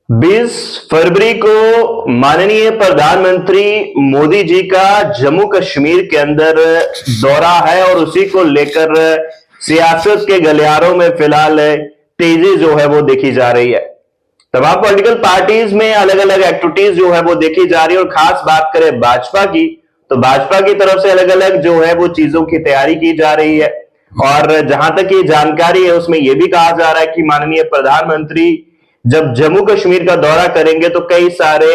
20 फरवरी को माननीय प्रधानमंत्री मोदी जी का जम्मू कश्मीर के अंदर दौरा है और उसी को लेकर सियासत के गलियारों में फिलहाल तेजी जो है वो देखी जा रही है। तमाम पॉलिटिकल पार्टीज में अलग अलग एक्टिविटीज जो है वो देखी जा रही है और खास बात करें भाजपा की तो भाजपा की तरफ से अलग अलग जो है वो चीजों की तैयारी की जा रही है। और जहां तक ये जानकारी है उसमें यह भी कहा जा रहा है कि माननीय प्रधानमंत्री जब जम्मू कश्मीर का दौरा करेंगे तो कई सारे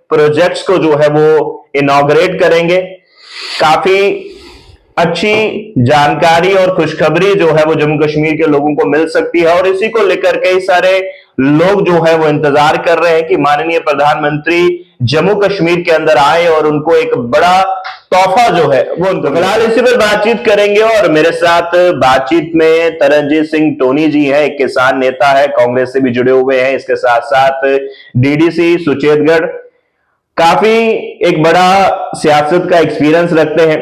प्रोजेक्ट्स को जो है वो इनॉग्रेट करेंगे। काफी अच्छी जानकारी और खुशखबरी जो है वो जम्मू कश्मीर के लोगों को मिल सकती है और इसी को लेकर कई सारे लोग जो है वो इंतजार कर रहे हैं कि माननीय प्रधानमंत्री जम्मू कश्मीर के अंदर आए और उनको एक बड़ा तोहफा जो है वो उनको। फिलहाल इसी पर बातचीत करेंगे और मेरे साथ बातचीत में तरनजीत सिंह टोनी जी है, एक किसान नेता है, कांग्रेस से भी जुड़े हुए हैं। इसके साथ साथ डीडीसी सुचेतगढ़ काफी एक बड़ा सियासत का एक्सपीरियंस रखते हैं।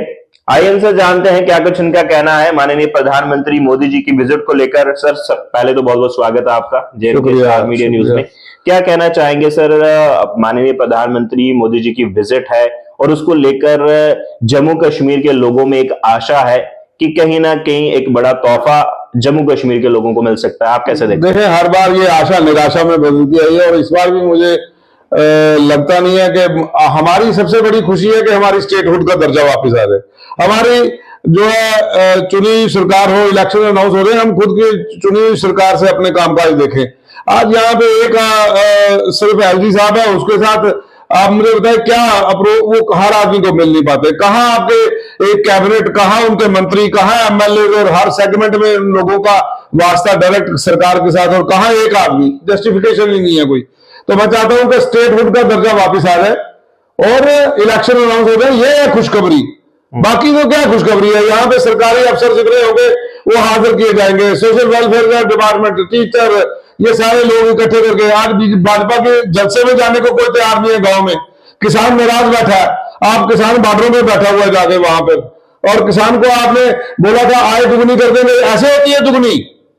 आइए इनसे जानते हैं क्या कुछ इनका कहना है माननीय प्रधानमंत्री मोदी जी की विजिट को लेकर। सर पहले तो बहुत बहुत स्वागत है आपका स्टार मीडिया न्यूज में। क्या कहना चाहेंगे सर, माननीय प्रधानमंत्री मोदी जी की विजिट है और उसको लेकर जम्मू कश्मीर के लोगों में एक आशा है कि कहीं ना कहीं एक बड़ा तोहफा जम्मू कश्मीर के लोगों को मिल सकता है, आप कैसे देखते हैं? देखिए, हर बार ये आशा निराशा में बदलती है और इस बार भी मुझे लगता नहीं है कि हमारी सबसे बड़ी खुशी है कि हमारी स्टेटहुड का दर्जा वापस आ जाए। हमारी जो है चुनी सरकार हो, इलेक्शन अनाउंस हो रहे हैं, हम खुद की चुनी सरकार से अपने कामकाज देखें। आज यहाँ पे एक सिर्फ एलजी साहब है, उसके साथ आप मुझे बताएं क्या अप्रूव वो हर आदमी को मिल नहीं पाते। कहाँ आपके एक कैबिनेट, कहाँ उनके मंत्री, कहाँ एमएलए और हर सेगमेंट में उन लोगों का वास्ता डायरेक्ट सरकार के साथ, और कहाँ एक आदमी, जस्टिफिकेशन ही नहीं है कोई। तो मैं चाहता हूं कि स्टेटहुड का दर्जा वापस आ जाए और इलेक्शन अनाउंस हो जाए, ये है खुशखबरी। बाकी तो क्या खुशखबरी है, यहाँ पे सरकारी अफसर जितने होंगे वो हाजिर किए जाएंगे, सोशल वेलफेयर डिपार्टमेंट, टीचर, ये सारे लोग इकट्ठे करके। आज भाजपा के जलसे में जाने को कोई तैयार नहीं है। गांव में किसान नाराज बैठा है, आप किसान बॉर्डरों में बैठा हुआ है जाके वहां पर, और किसान को आपने बोला था आय दुगनी कर देंगे। ऐसे होती है दुगनी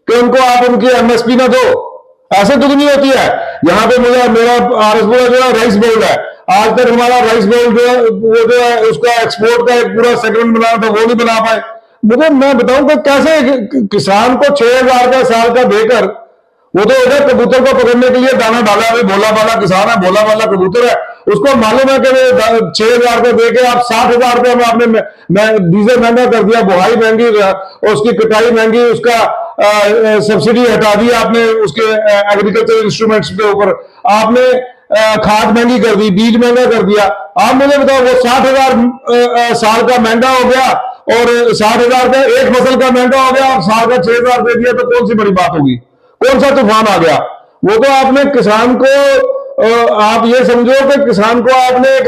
कि उनको आप उनकी एमएसपी ना दो, ऐसे दुगनी होती है। यहाँ पे मुझे मेरा आरएसपुरा जो है राइस बोर्ड है, आज तक हमारा राइस बोर्ड जो है वो जो है उसका एक्सपोर्ट का एक पूरा सेगमेंट बनाना था, वो नहीं बना पाए। मुझे मैं बताऊं कि कैसे किसान को 6,000 का साल का देकर, वो तो उधर कबूतर को पकड़ने के लिए दाना डाला है, भोला वाला किसान है, भोला वाला कबूतर है, उसको मालूम है कि 6,000 का देके आप 60,000 रुपये में आपने डीजल महंगा कर दिया, बुहाई महंगी, उसकी कटाई महंगी, उसका सब्सिडी हटा दी आपने उसके एग्रीकल्चर इंस्ट्रूमेंट्स के ऊपर, आपने खाद महंगी कर दी, बीज महंगा कर दिया। आप मुझे बताओ वो 60,000 साल का महंगा हो गया और 60,000 का एक फसल का महंगा हो गया और साल का 6,000 दे दिया, तो कौन सी बड़ी बात होगी? कौन सा तूफान आ गया? वो तो आपने किसान को आप ये समझो कि किसान को आपने एक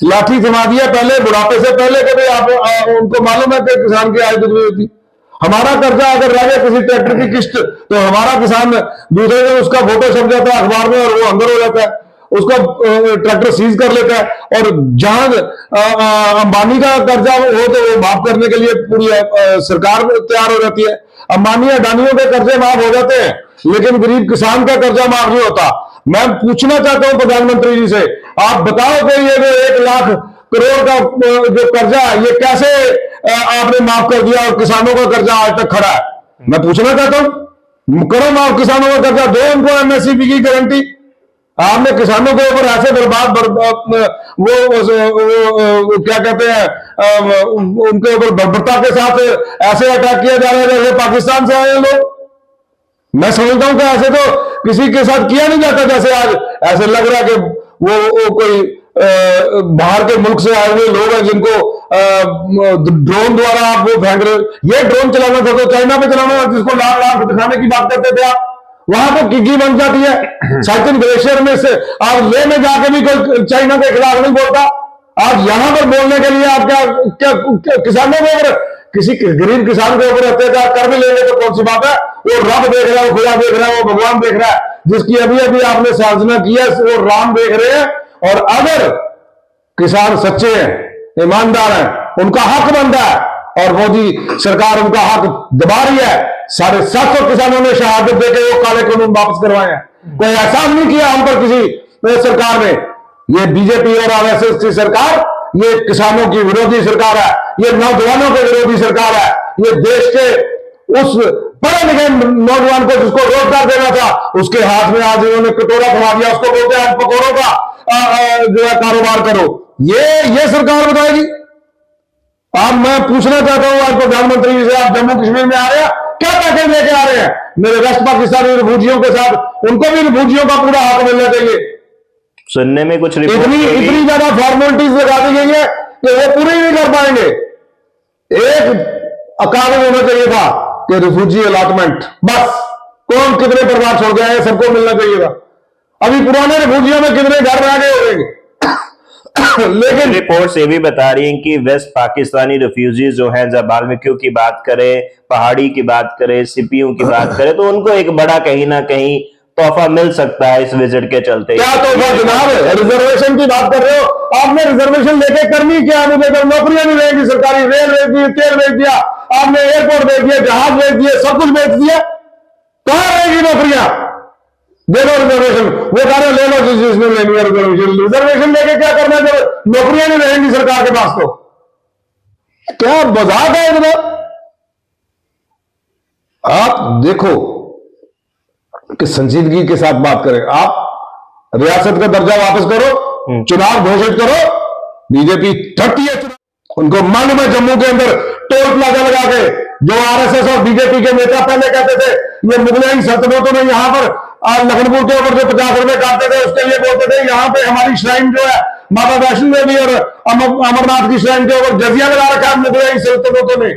लाठी थमा दिया पहले, बुढ़ापे से पहले। कभी आप उनको मालूम है कि किसान की आय दुगनी होती। हमारा कर्जा अगर रह गया किसी ट्रैक्टर की किस्त, तो हमारा किसान दूसरे दिन उसका फोटो छप जाता है अखबार में और वो अंदर हो जाता है, उसका ट्रैक्टर सीज कर लेता है। और जहां अंबानी का कर्जा हो तो वो माफ करने के लिए पूरी सरकार तैयार हो जाती है। अंबानी अडानियों के कर्जे माफ हो जाते हैं, लेकिन गरीब किसान का कर्जा माफ नहीं होता। मैं पूछना चाहता हूं प्रधानमंत्री जी से, आप बताओ कि ये जो 1 लाख करोड़ का जो कर्जा है ये कैसे आपने माफ कर दिया और किसानों का कर्जा आज तक खड़ा है? मैं पूछना चाहता हूं, करो माफ किसानों का कर्जा, दो उनको एमएसपी की गारंटी। आपने किसानों के ऊपर ऐसे बर्बाद वो क्या कहते हैं उनके ऊपर बर्बरता के साथ ऐसे अटैक किया जा रहा है जैसे पाकिस्तान से आए लोग। मैं समझता हूं कि ऐसे तो किसी के साथ किया नहीं जाता, जैसे आज ऐसे लग रहा है कि वो कोई बाहर के मुल्क से आए हुए लोग हैं जिनको ड्रोन द्वारा आप वो फेंक रहे। ये ड्रोन चलाना था तो चाइना पे चलाना, जिसको लाख लाख दिखाने की बात करते थे आप, वहां तो किग्गी बन जाती है। साइकिल ग्लेशियर में से आप ले में जाके भी कोई चाइना के खिलाफ नहीं बोलता। आज यहां पर बोलने के लिए आप क्या किसानों के ऊपर, किसी गरीब किसान के ऊपर अत्याचार कर भी लेंगे तो कौन सी बात है? वो रब देख रहा है, वो खुदा देख रहा है, वो भगवान देख रहा है। जिसकी अभी अभी आपने साधना की है वो राम देख रहे हैं। और अगर किसान सच्चे हैं, ईमानदार हैं, उनका हक बनता है, और मोदी सरकार उनका हक दबा रही है। 750 किसानों ने शहादत देकर वो काले कानून वापस करवाए हैं। कोई एहसान नहीं किया हम पर किसी सरकार ने। ये बीजेपी और आरएसएस की सरकार, ये किसानों की विरोधी सरकार है, ये नौजवानों के विरोधी सरकार है, ये देश के उस पढ़े लिखे नौजवान को जिसको रोजगार देना था उसके हाथ में आज इन्होंने कटोरा थमा दिया, उसको बोलते हैं पकौड़ों का जो है कारोबार करो। ये सरकार बताएगी। अब मैं पूछना चाहता हूं आज प्रधानमंत्री जी से, आप जम्मू कश्मीर में आ रहे हैं, क्या पैकेज लेके आ रहे हैं मेरे वेस्ट पाकिस्तानी रिफ्यूजियों के साथ? उनको भी रिफ्यूजियों का पूरा हक मिलना चाहिए। सुनने में कुछ इतनी ज्यादा फॉर्मेलिटीज लगा दी गई है कि वो पूरी नहीं कर पाएंगे। एक कागज होना चाहिए था कि रिफ्यूजी अलॉटमेंट, बस कौन कितने परिवार छोड़ गया है सबको मिलना चाहिए था। अभी पुराने रिफ्यूजियों में कितने घर रह गए होंगे। लेकिन रिपोर्ट्स ये भी बता रही हैं कि वेस्ट पाकिस्तानी रिफ्यूजीज जो हैं, जब बाल्मीकियों की बात करें, पहाड़ी की बात करें, सिपियों की बात करें, तो उनको एक बड़ा कहीं ना कहीं तोहफा मिल सकता है इस विजिट के चलते। क्या तोहफा जनाब? रिजर्वेशन की बात कर रहे हो? आपने रिजर्वेशन लेके करनी क्या? मुझे तो नौकरियां नहीं रहेगी सरकारी, रेल बेच दी, तेल बेच दिया आपने, एयरपोर्ट बेच दिया, जहाज बेच दिए, सब कुछ बेच दिया, कहां रहेगी नौकरियां? दे दो रिजर्वेशन। वो कह रहे ले लो जिसने लेनी है रिजर्वेशन। रिजर्वेशन लेके क्या करना जब नौकरियां नहीं रहेंगी सरकार के पास? तो क्या मजाक है इतना? आप देखो कि संजीदगी के साथ बात करें। आप रियासत का दर्जा वापस करो, चुनाव घोषित करो। बीजेपी ठगती है चुनाव। उनको मालूम है जम्मू के अंदर टोल प्लाजा लगा के, जो आरएसएस और बीजेपी के नेता पहले कहते थे ये मुगलई सल्तनतों में यहां पर लखनपुर के ऊपर जो 50 रुपए काटते थे उसके लिए बोलते थे यहां पे हमारी श्राइन जो है माता वैष्णो देवी और अमरनाथ की श्राइन के ऊपर जजिया लगा रखा है मुगलई सल्तनतों ने।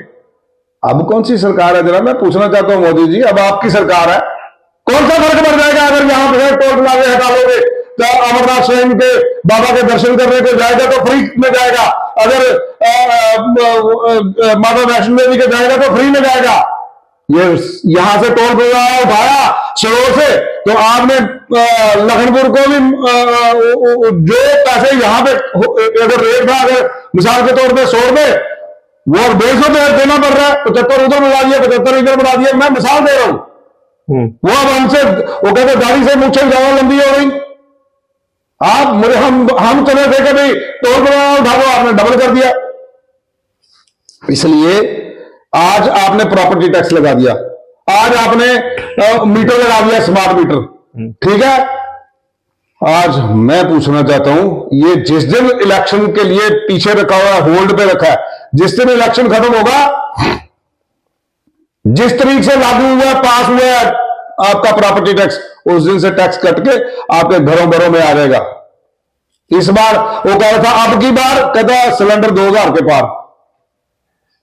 अब कौन सी सरकार है जरा मैं पूछना चाहता हूं मोदी जी, अब आपकी सरकार है, कौन सा फर्क पड़ जाएगा अगर यहां पर टोल प्लाजे हटा लोगे? तो अमरनाथ श्राइन के बाबा के दर्शन करने को जाएगा तो फ्री में जाएगा, अगर माता वैष्णो देवी के जाएगा तो फ्री में जाएगा। ये यहां से टोल प्लाजा उठाया शहरों से, तो आपने लखनपुर को भी जो पैसे यहां पे अगर रेट था, अगर मिसाल के तौर पे 100 रुपए, वो 150 देना पड़ रहा है, 75 उधर बढ़ा दिया, 75 इधर बढ़ा दिया। मैं मिसाल दे रहा हूं। वो अब हमसे वो कहते गाड़ी से मुझे ज्यादा लंबी हो गई। आप मुझे हम चले थे कि भाई टोल प्लाजा उठा दो, आपने डबल कर दिया। इसलिए आज आपने प्रॉपर्टी टैक्स लगा दिया, आज आपने मीटर लगा दिया, स्मार्ट मीटर, ठीक है। आज मैं पूछना चाहता हूं, ये जिस दिन इलेक्शन के लिए पीछे रखा हुआ, होल्ड पे रखा है, जिस दिन इलेक्शन खत्म होगा, जिस तरीके से लागू हुआ, पास हुआ है आपका प्रॉपर्टी टैक्स, उस दिन से टैक्स कट के आपके घरों घरों में आ जाएगा। इस बार वो कह रहा था, अब की बार कहता सिलेंडर 2000 के पार।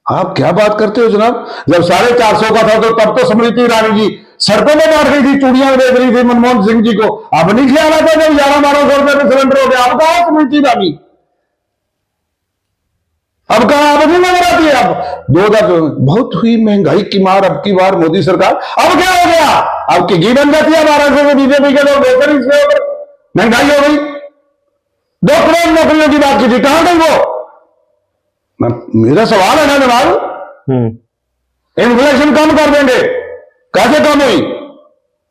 आप क्या बात करते हो जनाब? जब 450 का था तो तब तो स्मृति ईरानी जी सड़कों में बैठ रही थी, चूड़ियां बेच रही थी मनमोहन सिंह जी को। अब नहीं ख्याल आता जब 11-1200 रुपए में सिलेंडर हो गया। अब कहा स्मृति ईरानी, अब कहा अब नहीं नजर आती है। अब 2000 बहुत हुई महंगाई की मार अब की बार मोदी सरकार। अब क्या हो गया? अब की घी बन जाती है महाराष्ट्र से बीजेपी के लोग बेहतर, इसके ऊपर महंगाई हो गई। 2 करोड़ नौकरियों की बात की थी, कहां गई वो? मेरा सवाल है ना जनाब, इन्फ्लेशन कम कर देंगे, कैसे कम हुई?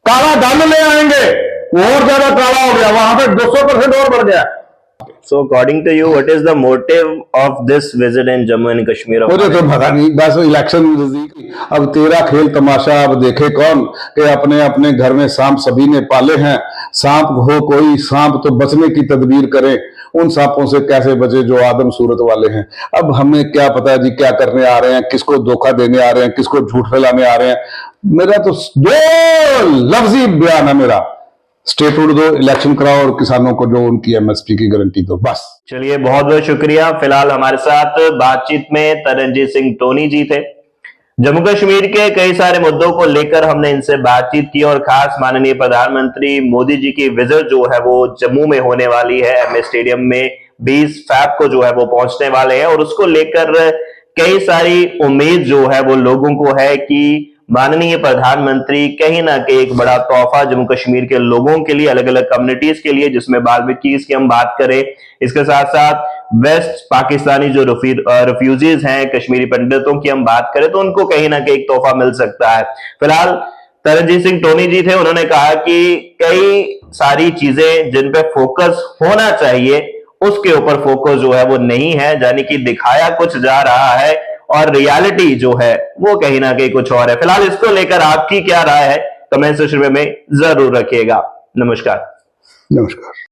काला धन ले आएंगे, और ज्यादा काला हो गया, वहां पे 200% और बढ़ गया। So according to you, what is the motive of this visit in Jammu and Kashmir? मुझे तो पता नहीं, बस इलेक्शन। अब तेरा खेल तमाशा अब देखे कौन कि अपने अपने घर में सांप सभी ने पाले हैं। सांप हो कोई सांप तो बचने की तदबीर करे, उन सांपों से कैसे बचे जो आदम सूरत वाले हैं। अब हमें क्या पता जी क्या करने आ रहे हैं, किसको धोखा देने आ रहे हैं, किसको झूठ फैलाने आ रहे हैं। मेरा तो 2 लफ्जी बयान है मेरा, स्टेटहुड दो, इलेक्शन कराओ और किसानों को जो उनकी एमएसपी की गारंटी दो, बस। चलिए, बहुत बहुत शुक्रिया। फिलहाल हमारे साथ बातचीत में तरनजीत सिंह टोनी जी थे। जम्मू कश्मीर के कई सारे मुद्दों को लेकर हमने इनसे बातचीत की और खास माननीय प्रधानमंत्री मोदी जी की विजिट जो है वो जम्मू में होने वाली है, एमए स्टेडियम में 20 फैब को जो है वो पहुंचने वाले हैं और उसको लेकर कई सारी उम्मीद जो है वो लोगों को है कि माननीय प्रधानमंत्री कहीं ना कहीं एक बड़ा तोहफा जम्मू कश्मीर के लोगों के लिए, अलग अलग कम्युनिटीज के लिए, जिसमें बाल्मीकीज की हम बात करें, इसके साथ साथ वेस्ट पाकिस्तानी जो रिफ्यूजीज हैं, कश्मीरी पंडितों की हम बात करें, तो उनको कहीं ना कहीं एक तोहफा मिल सकता है। फिलहाल तरनजीत सिंह टोनी जी थे, उन्होंने कहा कि कई सारी चीजें जिन पे फोकस होना चाहिए उसके ऊपर फोकस जो है वो नहीं है, यानी कि दिखाया कुछ जा रहा है और रियलिटी जो है वो कहीं ना कहीं कुछ और है। फिलहाल इसको लेकर आपकी क्या राय है, कमेंट सेक्शन में जरूर रखिएगा। नमस्कार। नमस्कार।